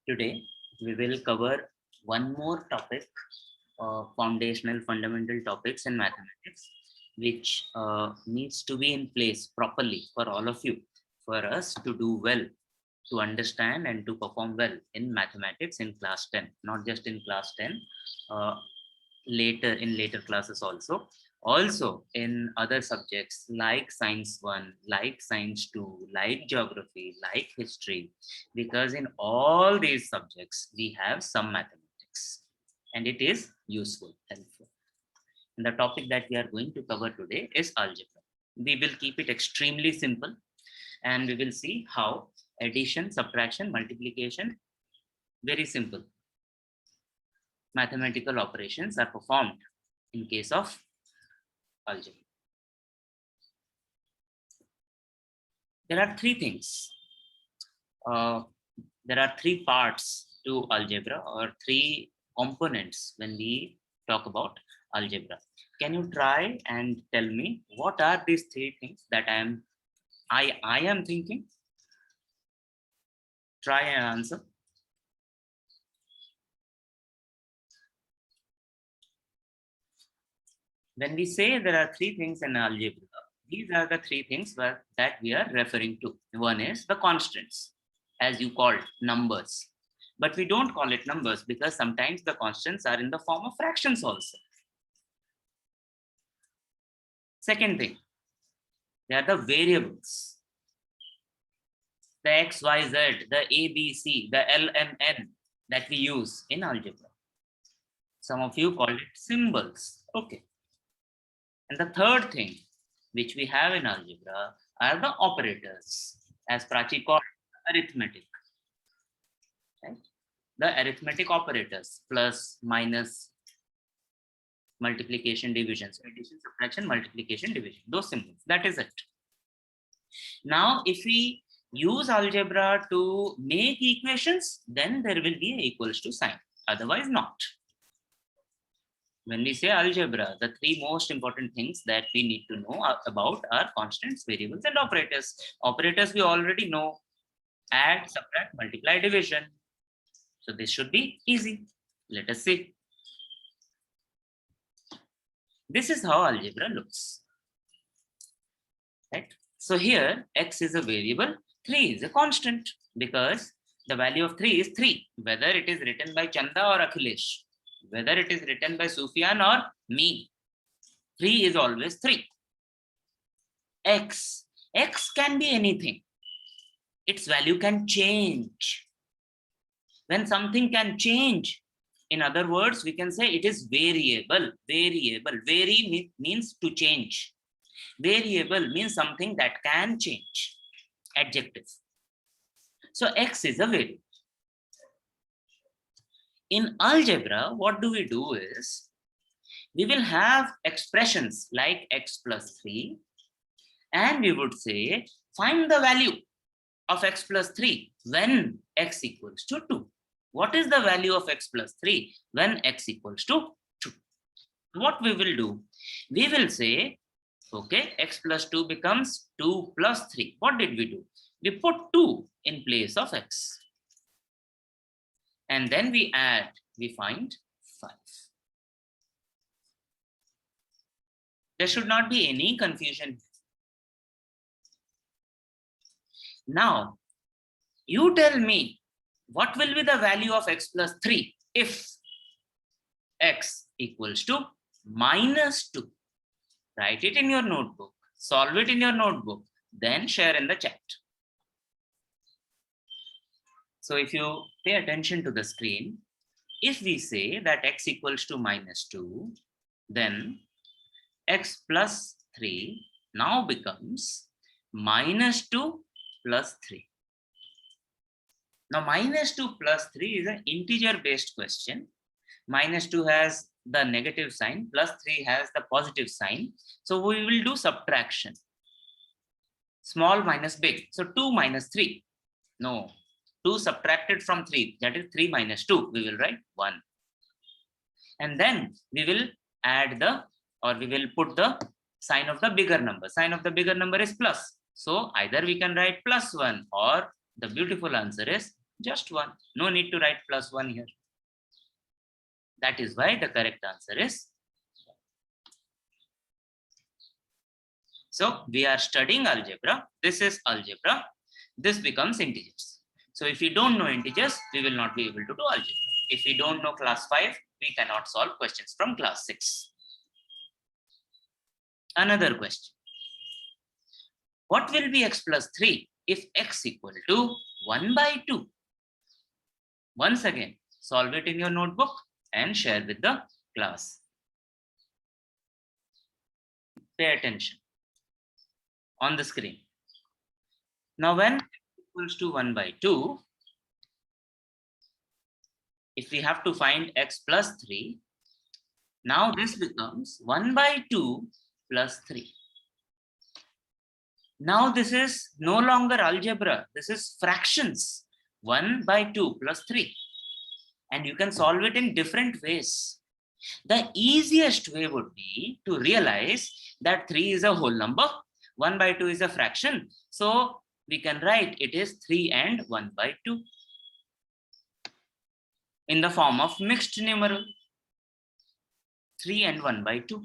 Today, we will cover one more topic, foundational fundamental topics in mathematics, which needs to be in place properly for all of you, for us to do well, to understand and to perform well in mathematics in class 10, not just in class 10, uh, later classes also in other subjects like science 1, like science 2, like geography, like history, because in all these subjects we have some mathematics and it is useful, helpful. And the topic that we are going to cover today is algebra. We will keep it extremely simple and we will see how addition, subtraction, multiplication, very simple mathematical operations are performed in case of algebra. There are three things. Uh, there are three parts to algebra or three components when we talk about algebra. Can you try and tell me what are these three things that I am thinking? Try and answer. When we say there are three things in algebra, these are the three things that we are referring to. One is the constants, as you called numbers. But we don't call it numbers because sometimes the constants are in the form of fractions also. Second thing, they are the variables. The X, Y, Z, the A, B, C, the L, M, N that we use in algebra. Some of you call it symbols. Okay. And the third thing which we have in algebra are the operators, as Prachi called arithmetic. Right? The arithmetic operators, plus, minus, multiplication, division. So addition, subtraction, multiplication, division. Those symbols. That is it. Now, if we use algebra to make equations, then there will be a equals to sign. Otherwise, not. When we say algebra, the three most important things that we need to know about are constants, variables, and operators. Operators we already know: add, subtract, multiply, division. So this should be easy. Let us see. This is how algebra looks. Right? So here, x is a variable, 3 is a constant, because the value of 3 is 3, whether it is written by Chanda or Akhilesh, whether it is written by Sufyan or me. 3 is always 3. X can be anything. Its value can change. When something can change, in other words, we can say it is variable. Vary means to change. Variable means something that can change. Adjective. So x is a variable. In algebra, what do we do is, we will have expressions like x plus 3, and we would say, find the value of x plus 3 when x equals to 2. What is the value of x plus 3 when x equals to 2? What we will do? We will say, okay, x plus 2 becomes 2 plus 3. What did we do? We put 2 in place of x. And then we add, we find 5. There should not be any confusion. Now, you tell me, what will be the value of x plus 3 if x equals to minus 2? Write it in your notebook, solve it in your notebook, then share in the chat. So if you pay attention to the screen, if we say that x equals to minus 2, then x plus 3 now becomes minus 2 plus 3. Now, minus 2 plus 3 is an integer based question. Minus 2 has the negative sign, plus 3 has the positive sign. So we will do subtraction. Small minus big. So 2 minus 3. No. 2 subtracted from 3. That is 3 minus 2. We will write 1. And then we will add we will put the sign of the bigger number. Sign of the bigger number is plus. So either we can write plus 1, or the beautiful answer is Just 1. No need to write +1 here. That is why the correct answer is. So we are studying algebra. This is algebra. This becomes integers. So if we don't know integers, we will not be able to do algebra. If we don't know class 5, we cannot solve questions from class 6. Another question. What will be x plus 3 if x equal to 1 by 2? Once again, solve it in your notebook and share with the class. Pay attention on the screen. Now when x equals to 1 by 2, if we have to find x plus 3, now this becomes 1 by 2 plus 3. Now this is no longer algebra. This is fractions. 1 by 2 plus 3. And you can solve it in different ways. The easiest way would be to realize that 3 is a whole number. 1 by 2 is a fraction. So we can write it is 3 and 1 by 2. In the form of mixed numeral. 3 and 1 by 2.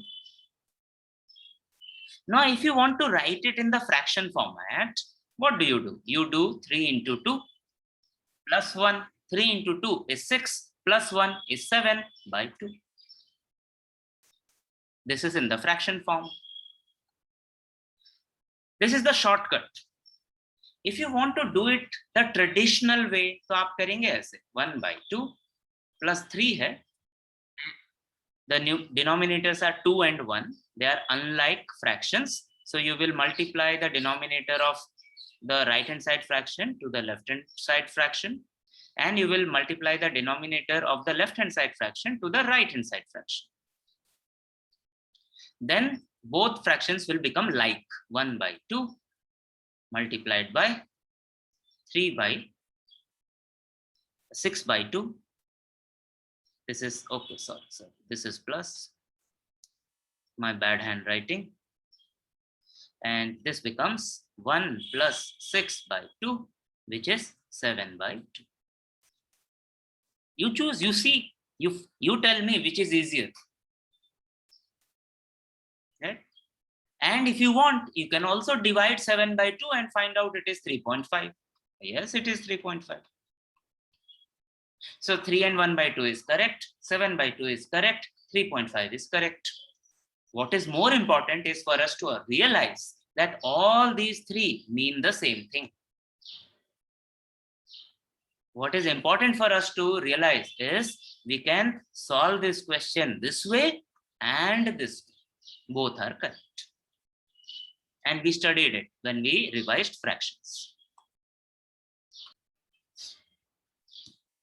Now, if you want to write it in the fraction format, what do? You do 3 into 2 plus 1. 3 into 2 is 6 plus 1 is 7 by 2. This is in the fraction form. This is the shortcut. If you want to do it the traditional way, तो आप करेंगे ऐसे 1 by 2 plus 3 है. The new denominators are 2 and 1. They are unlike fractions. So you will multiply the denominator of the right hand side fraction to the left hand side fraction. And you will multiply the denominator of the left hand side fraction to the right hand side fraction. Then both fractions will become like 1 by 2 multiplied by 3 by 6 by 2. This is, okay, sorry. This is plus, my bad handwriting. And this becomes 1 plus 6 by 2, which is 7 by 2. You choose, you see, you tell me which is easier. Right? And if you want, you can also divide 7 by 2 and find out it is 3.5. Yes, it is 3.5. So 3 and 1 by 2 is correct, 7 by 2 is correct, 3.5 is correct. What is more important is for us to realize that all these three mean the same thing. What is important for us to realize is we can solve this question this way and this way. Both are correct. And we studied it when we revised fractions.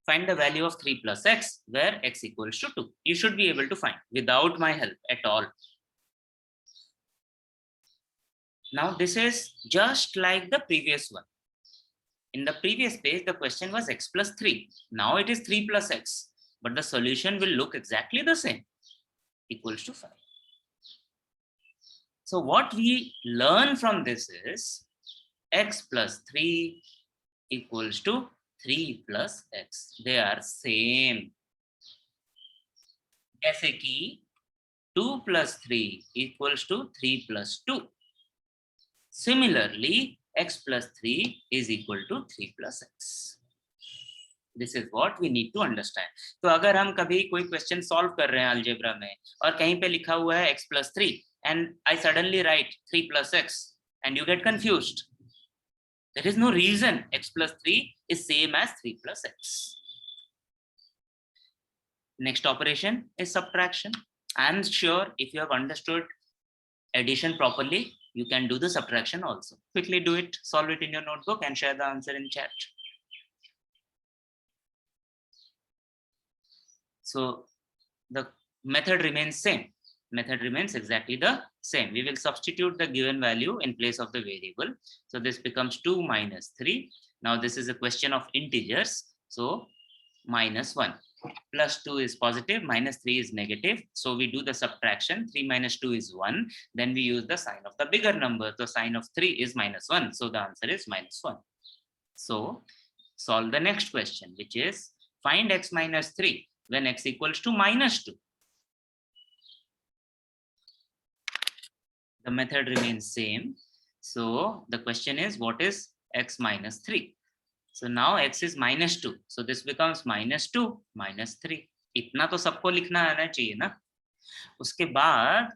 Find the value of 3 plus x where x equals to 2. You should be able to find without my help at all. Now this is just like the previous one. In the previous page, the question was x plus 3. Now it is 3 plus x, but the solution will look exactly the same, equals to 5. So what we learn from this is x plus 3 equals to 3 plus x. They are same. जैसे कि 2 plus 3 equals to 3 plus 2. Similarly, x plus 3 is equal to 3 plus x. This is what we need to understand. तो अगर हम कभी कोई question solve कर रहे हैं algebra में और कहीं पे लिखा हुआ है x plus 3 and I suddenly write 3 plus x and you get confused. There is no reason x plus 3 is same as 3 plus x. Next operation is subtraction. I am sure if you have understood addition properly, you can do the subtraction also. Quickly do it, solve it in your notebook and share the answer in chat. So the method remains same. Method remains exactly the same. We will substitute the given value in place of the variable. So this becomes 2 minus 3. Now this is a question of integers. So minus 1. Plus 2 is positive, minus 3 is negative. So we do the subtraction. 3 minus 2 is 1. Then we use the sign of the bigger number. The sign of 3 is minus 1. So the answer is minus 1. So solve the next question, which is find x minus 3 when x equals to minus 2. The method remains same. So the question is, what is x minus 3? So now x is minus 2. So this becomes minus 2 minus 3. इतना तो सबको लिखना आना चाहिए ना. उसके बाद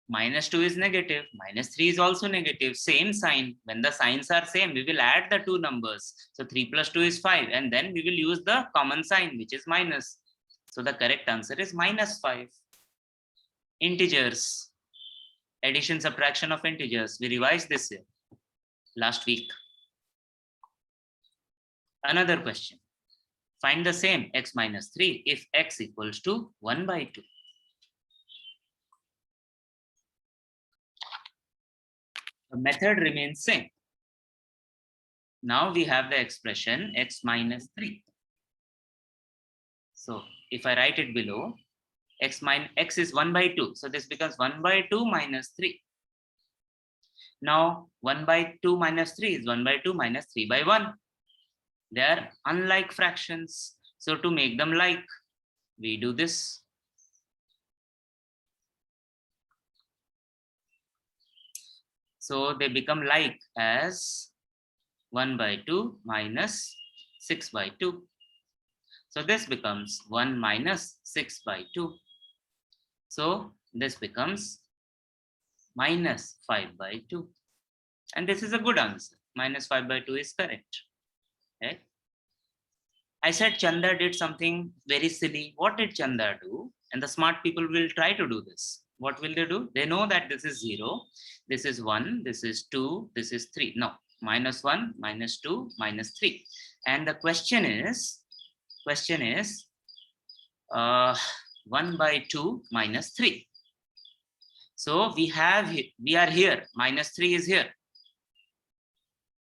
minus 2 is negative, minus 3 is also negative, same sign. When the signs are same, we will add the two numbers. So 3 plus 2 is 5, and then we will use the common sign, which is minus. So the correct answer is minus 5. Integers, addition, subtraction of integers. We revised this here last week. Another question. Find the same x minus 3 if x equals to 1 by 2. The method remains same. Now we have the expression x minus 3. So if I write it below, x is 1 by 2. So this becomes 1 by 2 minus 3. Now 1 by 2 minus 3 is 1 by 2 minus 3 by 1. They are unlike fractions. So to make them like, we do this. So they become like as 1 by 2 minus 6 by 2. So this becomes 1 minus 6 by 2. So this becomes minus 5 by 2. And this is a good answer. Minus 5 by 2 is correct. Okay. I said Chanda did something very silly. What did Chanda do? And the smart people will try to do this. What will they do? They know that this is 0, this is 1, this is 2, this is 3. No, minus 1, minus 2, minus 3. And the question is 1 by 2 minus 3. So we are here, minus 3 is here.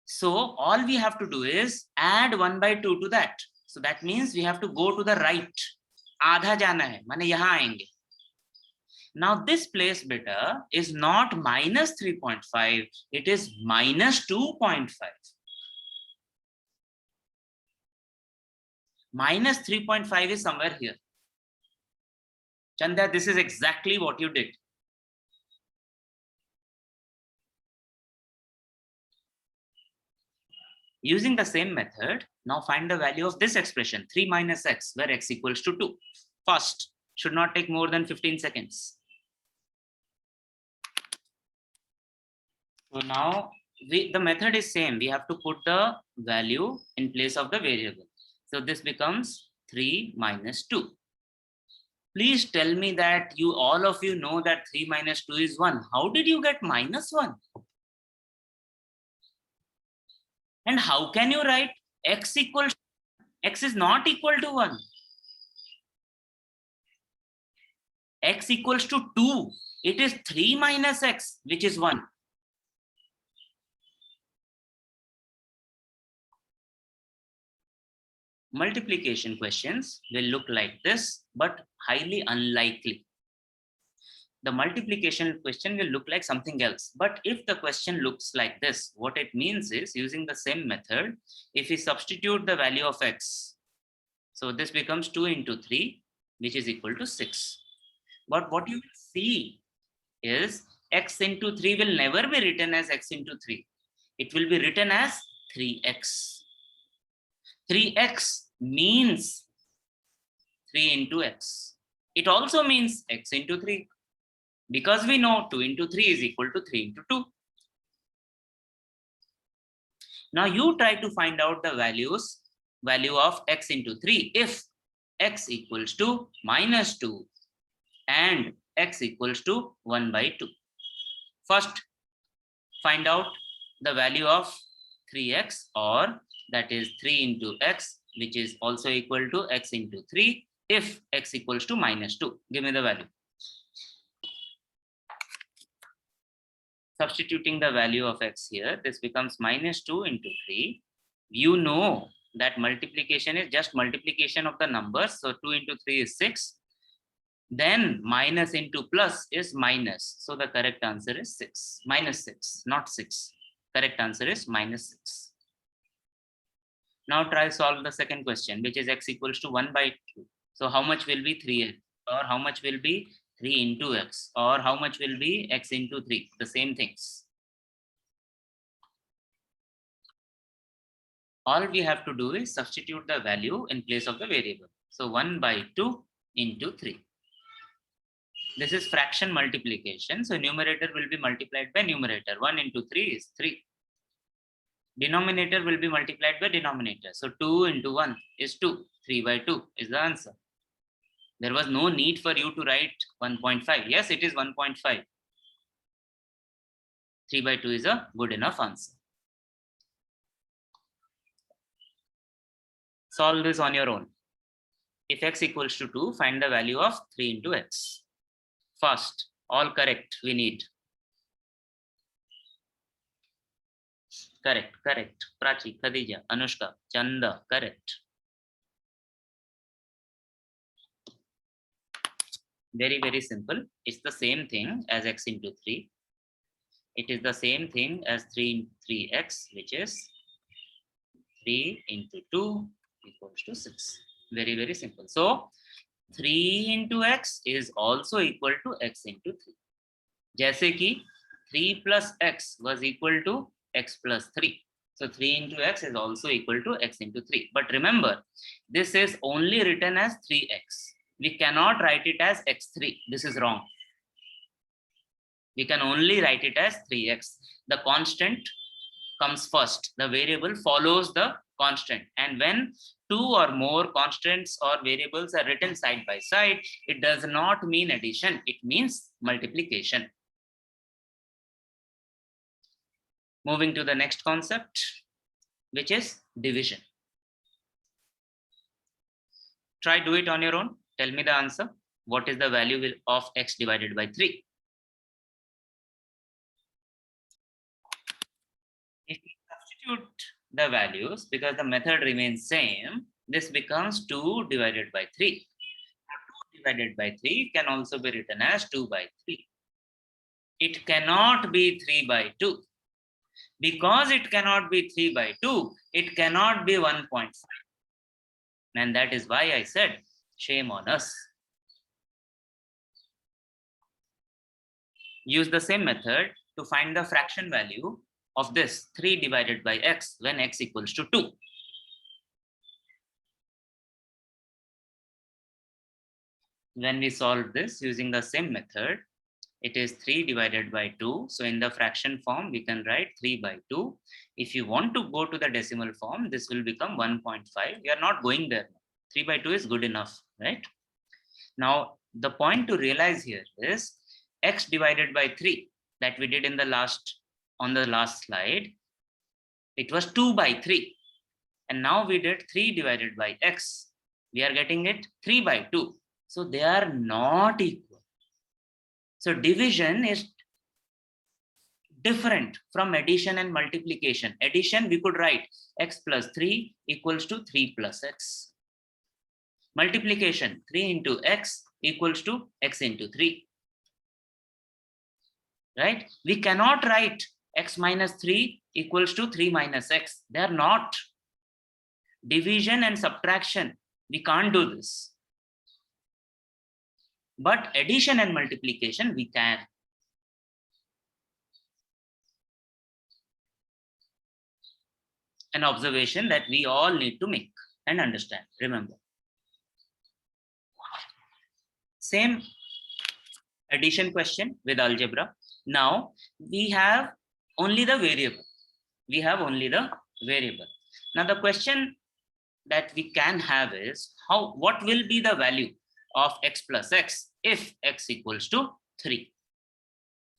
So all we have to do is add 1 by 2 to that. So that means we have to go to the right. आधा जाना है, माने यहाँ आएंगे. Now this place beta is not minus 3.5, it is minus 2.5. Minus 3.5 is somewhere here. Chanda, this is exactly what you did. Using the same method, now find the value of this expression, 3 minus x, where x equals to 2. Fast, should not take more than 15 seconds. So now the method is same. We have to put the value in place of the variable. So this becomes 3 minus 2. Please tell me that all of you know that 3 minus 2 is 1. How did you get minus 1? And how can you write x is not equal to 1. X equals to 2. It is 3 minus x, which is 1. Multiplication questions will look like this, but highly unlikely. The multiplication question will look like something else. But if the question looks like this, what it means is, using the same method, if we substitute the value of x, so this becomes 2 into 3, which is equal to 6. But what you will see is x into 3 will never be written as x into 3. It will be written as 3x. 3x means 3 into x. It also means x into 3. Because we know 2 into 3 is equal to 3 into 2. Now you try to find out the value of x into 3 if x equals to minus 2 and x equals to 1 by 2. First, find out the value of 3x, or that is 3 into x, which is also equal to x into 3 if x equals to minus 2. Give me the value. Substituting the value of x here, this becomes minus 2 into 3. You know that multiplication is just multiplication of the numbers. So 2 into 3 is 6. Then minus into plus is minus. So the correct answer is 6. Minus 6, not 6. Correct answer is minus 6. Now try solve the second question, which is x equals to 1 by 2. So how much will be 3x, or how much will be 3 into x, or how much will be x into 3? The same things. All we have to do is substitute the value in place of the variable. So 1 by 2 into 3. This is fraction multiplication. So numerator will be multiplied by numerator. 1 into 3 is 3. Denominator will be multiplied by denominator. So 2 into 1 is 2. 3 by 2 is the answer. There was no need for you to write 1.5. Yes, it is 1.5. 3 by 2 is a good enough answer. Solve this on your own. If x equals to 2, find the value of 3 into x. First, all correct we need. Correct, correct. Prachi, Khadija, Anushka, Chanda, correct. Very, very simple. It's the same thing as x into 3. It is the same thing as 3x, which is 3 into 2 equals to 6. Very, very simple. So 3 into x is also equal to x into 3. जैसे कि 3 plus x was equal to x plus 3. So 3 into x is also equal to x into 3. But remember, this is only written as 3x. We cannot write it as x3. This is wrong. We can only write it as 3x. The constant comes first. The variable follows the constant. And when two or more constants or variables are written side by side, it does not mean addition. It means multiplication. Moving to the next concept, which is division. Try do it on your own. Tell me the answer. What is the value of x divided by 3? If we substitute the values, because the method remains same, this becomes 2 divided by 3. 2 divided by 3 can also be written as 2 by 3. It cannot be 3 by 2. Because it cannot be 3 by 2, it cannot be 1.5. And that is why I said, shame on us. Use the same method to find the fraction value of this 3 divided by x when x equals to 2. When we solve this using the same method, it is 3 divided by 2. So in the fraction form, we can write 3 by 2. If you want to go to the decimal form, this will become 1.5. We are not going there. 3 by 2 is good enough, right? Now, the point to realize here is x divided by 3 that we did in the last slide. It was 2 by 3. And now we did 3 divided by x. We are getting it 3 by 2. So they are not equal. So division is different from addition and multiplication. Addition, we could write x plus 3 equals to 3 plus x. Multiplication, 3 into x equals to x into 3. Right? We cannot write x minus 3 equals to 3 minus x. They are not. Division and subtraction, we can't do this. But addition and multiplication, we can. An observation that we all need to make and understand. Remember. Same addition question with algebra. Now we have only the variable. Now the question that we can have is what will be the value of x plus x if x equals to 3?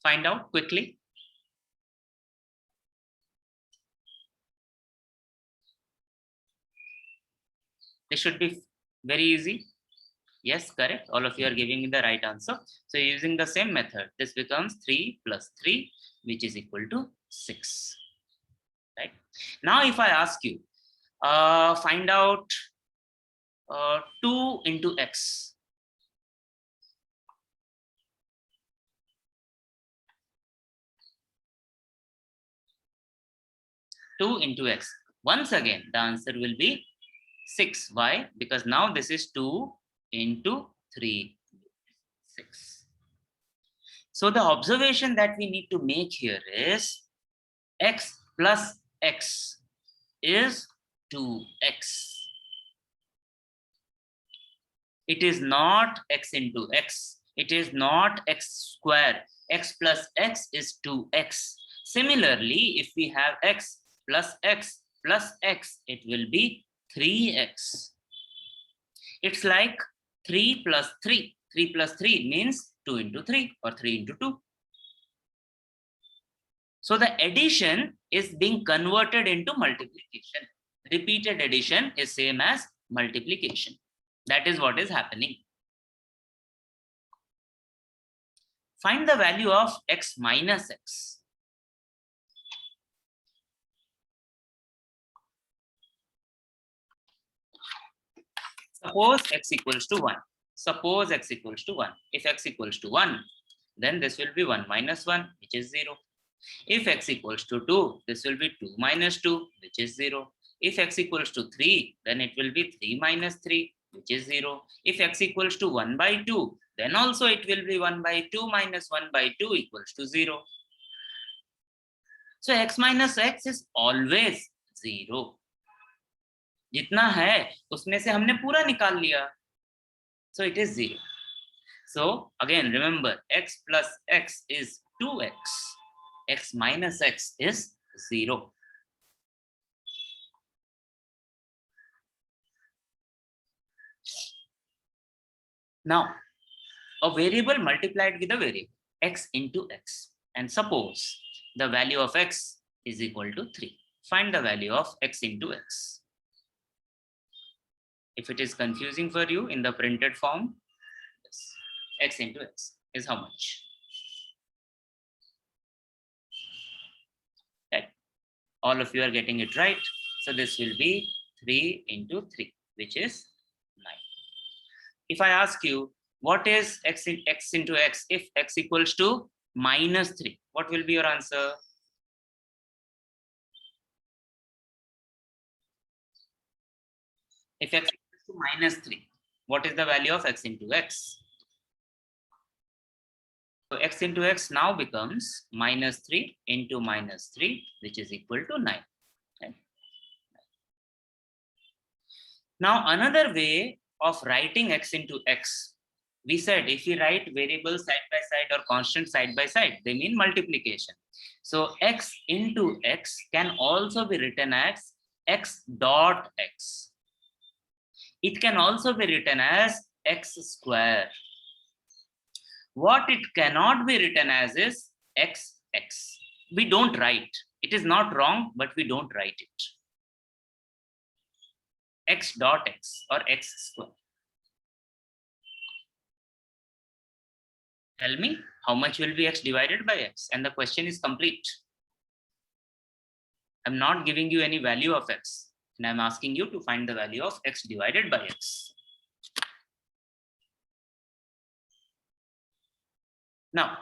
Find out quickly. This should be very easy. Yes, correct. All of you are giving me the right answer. So using the same method, this becomes 3 plus 3, which is equal to 6. Right? Now, if I ask you, find out 2 into x. Two into x. Once again, the answer will be 6. Why? Because now this is 2 into 3, 6. So the observation that we need to make here is x plus x is 2x. It is not x into x. It is not x square. X plus x is 2x. Similarly, if we have x plus x plus x, it will be 3x. It's like 3 plus 3. 3 plus 3 means 2 into 3 or 3 into 2. So the addition is being converted into multiplication. Repeated addition is same as multiplication. That is what is happening. Find the value of x minus x. Suppose x equals to 1. Suppose x equals to 1. If x equals to 1, then this will be 1 minus 1, which is 0. If x equals to 2, this will be 2 minus 2, which is 0. If x equals to 3, then it will be 3 minus 3, which is 0. If x equals to 1 by 2, then also it will be 1 by 2 minus 1 by 2 equals to 0. So x minus x is always 0. जितना है उसमें से हमने पूरा निकाल लिया. So it is 0. So again, remember, x plus x is 2x. X minus x is 0. Now, a variable multiplied with a variable, x into x. And suppose the value of x is equal to 3. Find the value of x into x. If it is confusing for you in the printed form, yes, x into x is how much? Right. All of you are getting it right. So this will be 3 into 3, which is 9. If I ask you, what is x into x if x equals to minus 3? What will be your answer? If x equals to minus 3, what is the value of x into x? So x into x now becomes minus 3 into minus 3, which is equal to 9. Right? Now another way of writing x into x, we said if we write variables side by side or constant side by side, they mean multiplication. So x into x can also be written as x dot x. It can also be written as x square. What it cannot be written as is x. We don't write. It is not wrong, but we don't write it. X dot x or x square. Tell me how much will be x divided by x, and the question is complete. I'm not giving you any value of x, and I'm asking you to find the value of x divided by x. Now,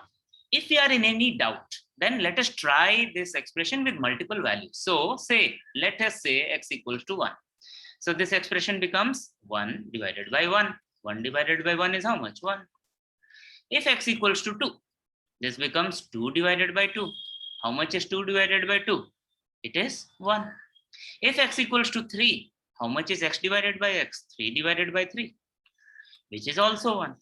if we are in any doubt, then let us try this expression with multiple values. So let us say x equals to 1. So this expression becomes 1 divided by 1. 1 divided by 1 is how much? 1. If x equals to 2, this becomes 2 divided by 2. How much is 2 divided by 2? It is 1. If x equals to 3, how much is x divided by x? 3 divided by 3, which is also 1.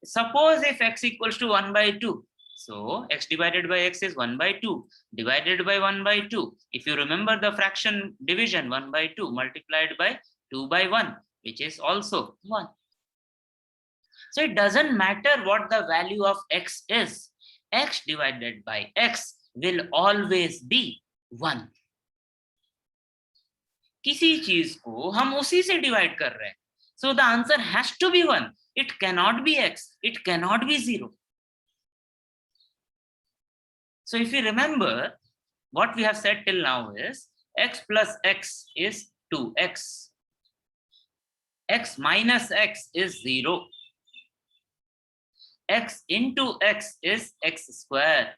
Suppose if x equals to 1 by 2, so x divided by x is 1 by 2 divided by 1 by 2. If you remember the fraction division, 1 by 2 multiplied by 2 by 1, which is also 1. So it doesn't matter what the value of x is. X divided by x will always be 1. किसी चीज को हम उसी से divide कर रहे हैं. So the answer has to be 1. It cannot be x. It cannot be 0. So if you remember, what we have said till now is x plus x is 2x. X minus x is 0. X into x is x square.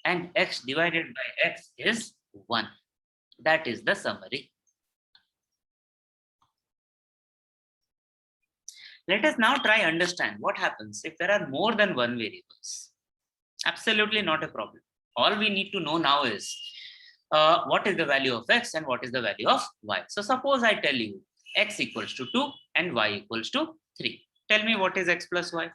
And x divided by x is 1. That is the summary. Let us now try understand what happens if there are more than one variables. Absolutely not a problem. All we need to know now is what is the value of x and what is the value of y. So suppose I tell you x equals to 2 and y equals to 3. Tell me what is x plus y.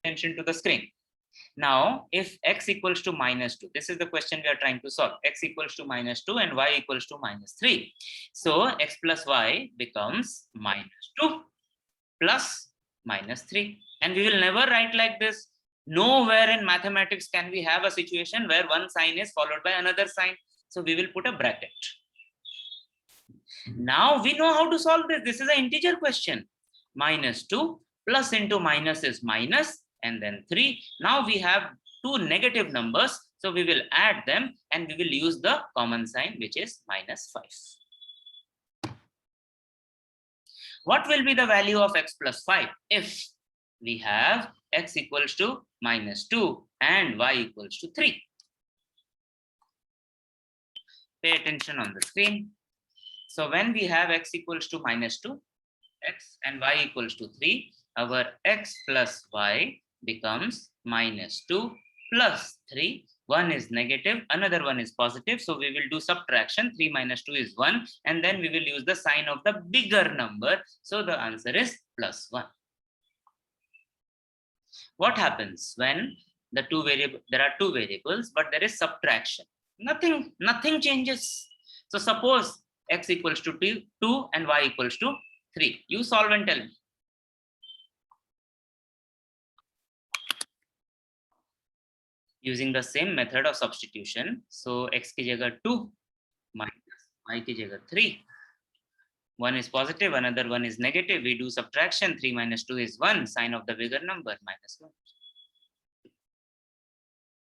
Attention to the screen. Now, if x equals to minus 2, this is the question we are trying to solve. X equals to minus 2 and y equals to minus 3. So x plus y becomes minus 2 plus minus 3. And we will never write like this. Nowhere in mathematics can we have a situation where one sign is followed by another sign. So we will put a bracket. Now we know how to solve this. This is an integer question. Minus 2 plus into minus is minus and then 3. Now we have two negative numbers. So we will add them and we will use the common sign, which is minus 5. What will be the value of x plus 5 if we have x equals to minus 2 and y equals to 3? Pay attention on the screen. So when we have x equals to minus 2, x and y equals to 3, our x plus y becomes minus 2 plus 3. One is negative, another one is positive. So we will do subtraction. 3 minus 2 is 1. And then we will use the sign of the bigger number. So the answer is plus 1. What happens when there are two variables, but there is subtraction? Nothing changes. So suppose x equals to 2 and y equals to 3. You solve and tell me. Using the same method of substitution. So x ki jagah 2 minus y ki jagah 3. One is positive, another one is negative. We do subtraction. 3 minus 2 is 1. Sign of the bigger number, minus 1.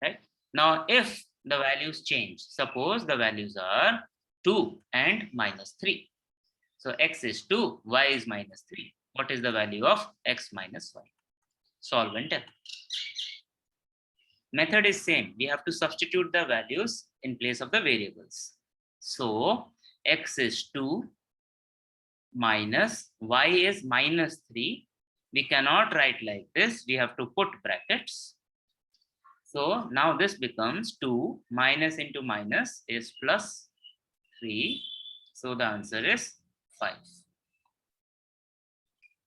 Right? Now, if the values change, suppose the values are 2 and minus 3. So x is 2, y is minus 3. What is the value of x minus y? Solve and tell. Method is same. We have to substitute the values in place of the variables. So x is 2 minus y is minus 3. We cannot write like this. We have to put brackets. So now this becomes 2 minus into minus is plus 3. So the answer is 5.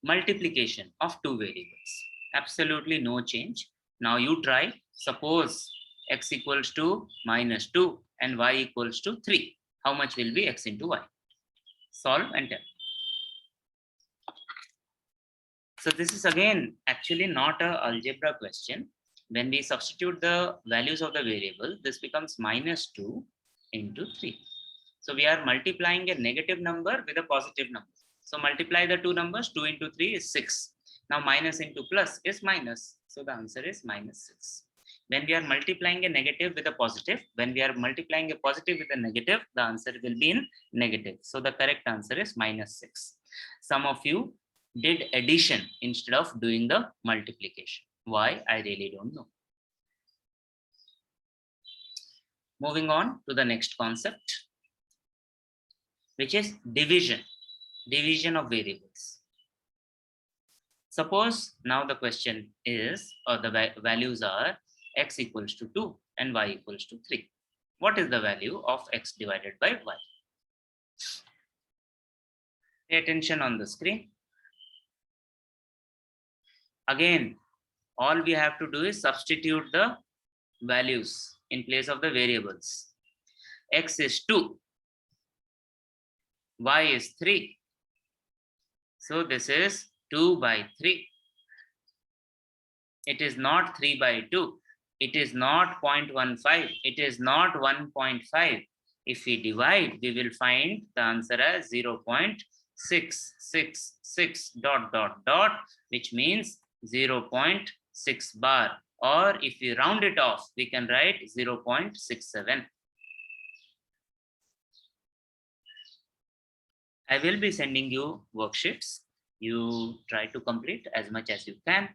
Multiplication of two variables. Absolutely no change. Now you try. Suppose x equals to minus 2 and y equals to 3. How much will be x into y? Solve and tell. So this is again actually not an algebra question. When we substitute the values of the variable, this becomes minus 2 into 3. So we are multiplying a negative number with a positive number. So multiply the two numbers. 2 into 3 is 6. Now minus into plus is minus. So the answer is minus 6. When we are multiplying a negative with a positive, when we are multiplying a positive with a negative, the answer will be in negative. So the correct answer is minus 6. Some of you did addition instead of doing the multiplication. Why? I really don't know. Moving on to the next concept, which is division of variables. Suppose now the question is, or the values are x equals to 2 and y equals to 3. What is the value of x divided by y? Pay attention on the screen. Again, all we have to do is substitute the values in place of the variables. X is 2, y is 3. So this is 2 by 3. It is not 3 by 2. It is not 0.15. It is not 1.5. If we divide, we will find the answer as 0.666 ... which means 0.6 bar. Or if we round it off, we can write 0.67. I will be sending you worksheets. You try to complete as much as you can.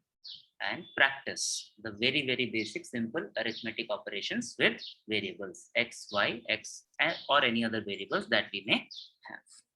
and practice the very, very basic, simple arithmetic operations with variables x, y, x, or any other variables that we may have.